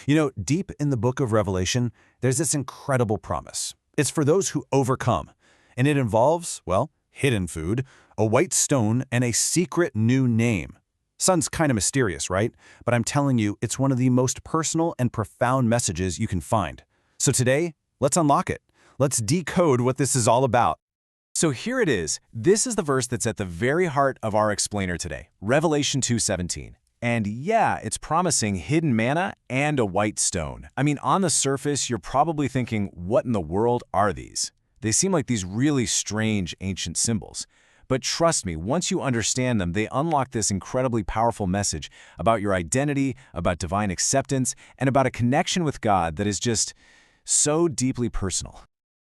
You know, deep in the book of Revelation, there's this incredible promise. It's for those who overcome, and it involves, well, hidden food, a white stone, and a secret new name. Sounds kind of mysterious, right? But I'm telling you, it's one of the most personal and profound messages you can find. So today, let's unlock it. Let's decode what this is all about. So here it is. This is the verse that's at the very heart of our explainer today, Revelation 2:17. And yeah, it's promising hidden manna and a white stone. I mean, on the surface, you're probably thinking, what in the world are these? They seem like these really strange ancient symbols. But trust me, once you understand them, they unlock this incredibly powerful message about your identity, about divine acceptance, and about a connection with God that is just so deeply personal.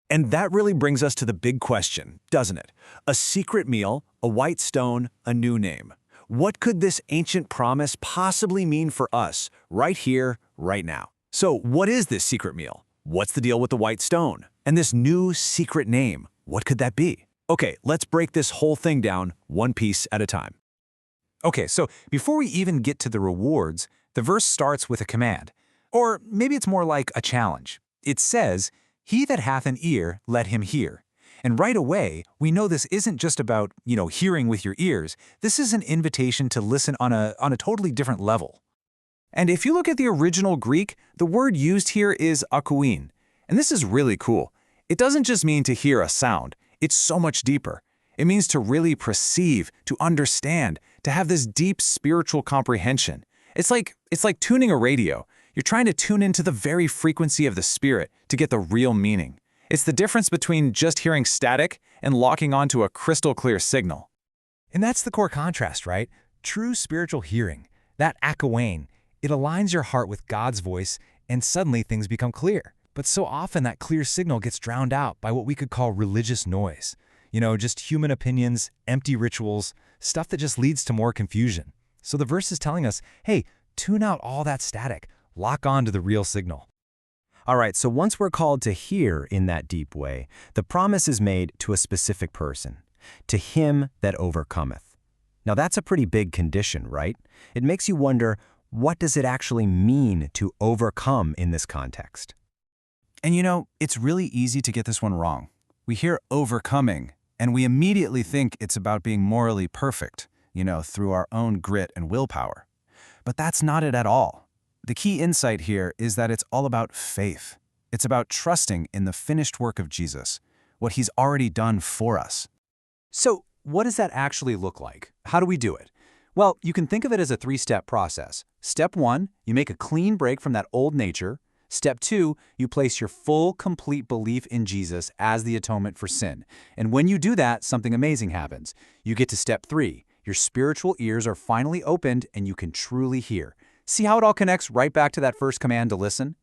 And that really brings us to the big question, doesn't it? A secret meal, a white stone, a new name. What could this ancient promise possibly mean for us, right here, right now? So what is this secret meal? What's the deal with the white stone? And this new secret name, what could that be? Okay, let's break this whole thing down one piece at a time. Okay, so before we even get to the rewards, the verse starts with a command. Or maybe it's more like a challenge. It says, "He that hath an ear, let him hear." And right away, we know this isn't just about, hearing with your ears. This is an invitation to listen on a totally different level. And if you look at the original Greek, the word used here is akouin. And this is really cool. It doesn't just mean to hear a sound. It's so much deeper. It means to really perceive, to understand, to have this deep spiritual comprehension. It's like tuning a radio. You're trying to tune into the very frequency of the spirit to get the real meaning. It's the difference between just hearing static and locking onto a crystal clear signal. And that's the core contrast, right? True spiritual hearing, that akouin, it aligns your heart with God's voice and suddenly things become clear. But so often that clear signal gets drowned out by what we could call religious noise. Just human opinions, empty rituals, stuff that just leads to more confusion. So the verse is telling us, hey, tune out all that static. Lock on to the real signal. All right, so once we're called to hear in that deep way, the promise is made to a specific person, to him that overcometh. Now that's a pretty big condition, right? It makes you wonder, what does it actually mean to overcome in this context? And it's really easy to get this one wrong. We hear overcoming, and we immediately think it's about being morally perfect, through our own grit and willpower. But that's not it at all. The key insight here is that it's all about faith. It's about trusting in the finished work of Jesus, what he's already done for us. So what does that actually look like? How do we do it? Well, you can think of it as a three-step process. Step 1, you make a clean break from that old nature. Step 2, you place your full, complete belief in Jesus as the atonement for sin. And when you do that, something amazing happens. You get to step 3. Your spiritual ears are finally opened and you can truly hear. See how it all connects right back to that first command to listen?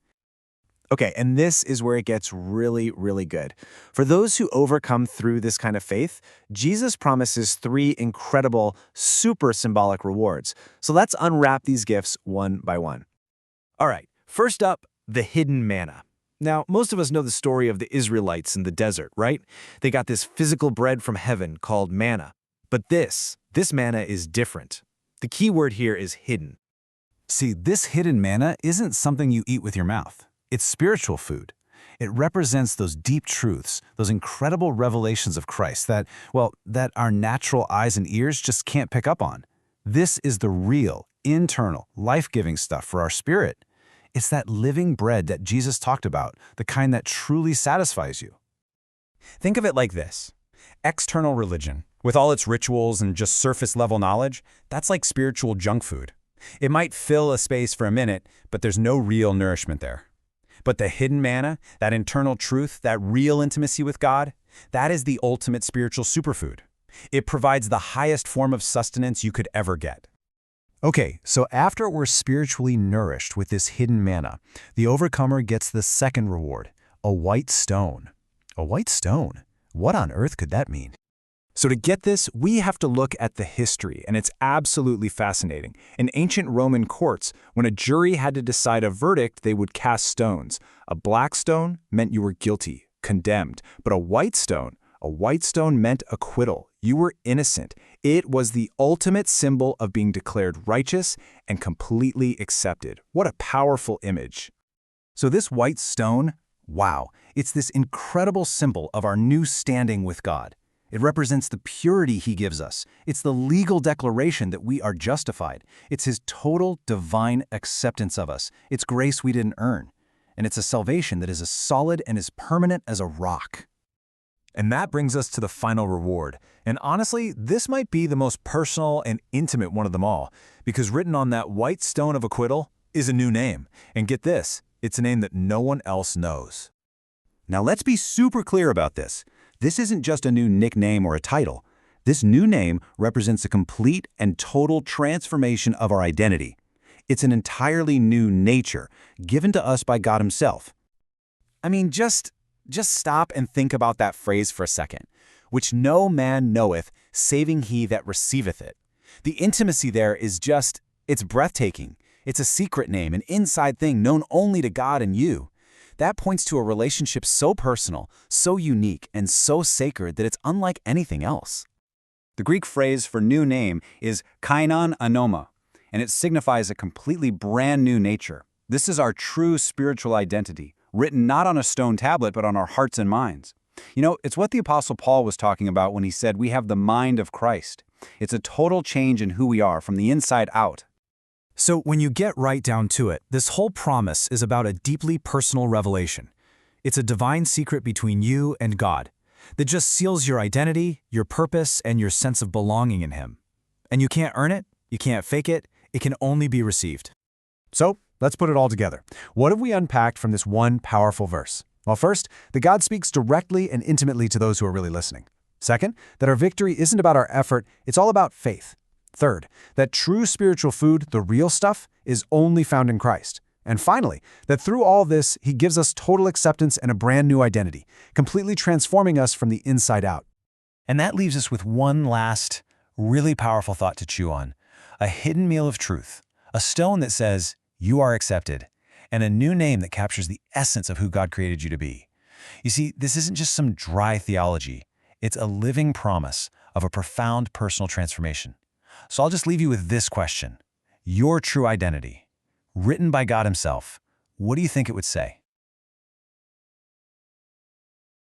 Okay, and this is where it gets really, really good. For those who overcome through this kind of faith, Jesus promises 3 incredible, super symbolic rewards. So let's unwrap these gifts one by one. All right, first up, the hidden manna. Now, most of us know the story of the Israelites in the desert, right? They got this physical bread from heaven called manna. But this manna is different. The key word here is hidden. See, this hidden manna isn't something you eat with your mouth. It's spiritual food. It represents those deep truths, those incredible revelations of Christ that our natural eyes and ears just can't pick up on. This is the real, internal, life-giving stuff for our spirit. It's that living bread that Jesus talked about, the kind that truly satisfies you. Think of it like this. External religion, with all its rituals and just surface-level knowledge, that's like spiritual junk food. It might fill a space for a minute, but there's no real nourishment there. But the hidden manna, that internal truth, that real intimacy with God, that is the ultimate spiritual superfood. It provides the highest form of sustenance you could ever get. Okay, so after we're spiritually nourished with this hidden manna, the overcomer gets the second reward, a white stone. A white stone? What on earth could that mean? So to get this, we have to look at the history, and it's absolutely fascinating. In ancient Roman courts, when a jury had to decide a verdict, they would cast stones. A black stone meant you were guilty, condemned, but a white stone, A white stone meant acquittal. You were innocent. It was the ultimate symbol of being declared righteous and completely accepted. What a powerful image. So this white stone, wow, it's this incredible symbol of our new standing with God. It represents the purity He gives us. It's the legal declaration that we are justified. It's His total divine acceptance of us. It's grace we didn't earn. And it's a salvation that is as solid and as permanent as a rock. And that brings us to the final reward. And honestly, this might be the most personal and intimate one of them all, because written on that white stone of acquittal is a new name. And get this, it's a name that no one else knows. Now let's be super clear about this. This isn't just a new nickname or a title. This new name represents a complete and total transformation of our identity. It's an entirely new nature given to us by God Himself. I mean, just stop and think about that phrase for a second. Which no man knoweth, saving he that receiveth it. The intimacy there is it's breathtaking. It's a secret name, an inside thing known only to God and you. That points to a relationship so personal, so unique, and so sacred that it's unlike anything else. The Greek phrase for new name is kainon anoma, and it signifies a completely brand new nature. This is our true spiritual identity, written not on a stone tablet but on our hearts and minds. You know, it's what the Apostle Paul was talking about when he said we have the mind of Christ. It's a total change in who we are from the inside out. So when you get right down to it, this whole promise is about a deeply personal revelation. It's a divine secret between you and God that just seals your identity, your purpose, and your sense of belonging in Him. And you can't earn it, you can't fake it, it can only be received. So, let's put it all together. What have we unpacked from this one powerful verse? Well, first, that God speaks directly and intimately to those who are really listening. Second, that our victory isn't about our effort, it's all about faith. Third, that true spiritual food, the real stuff, is only found in Christ. And finally, that through all this, He gives us total acceptance and a brand new identity, completely transforming us from the inside out. And that leaves us with one last, really powerful thought to chew on. A hidden meal of truth. A stone that says, you are accepted. And a new name that captures the essence of who God created you to be. You see, this isn't just some dry theology. It's a living promise of a profound personal transformation. So I'll just leave you with this question. Your true identity, written by God Himself, what do you think it would say?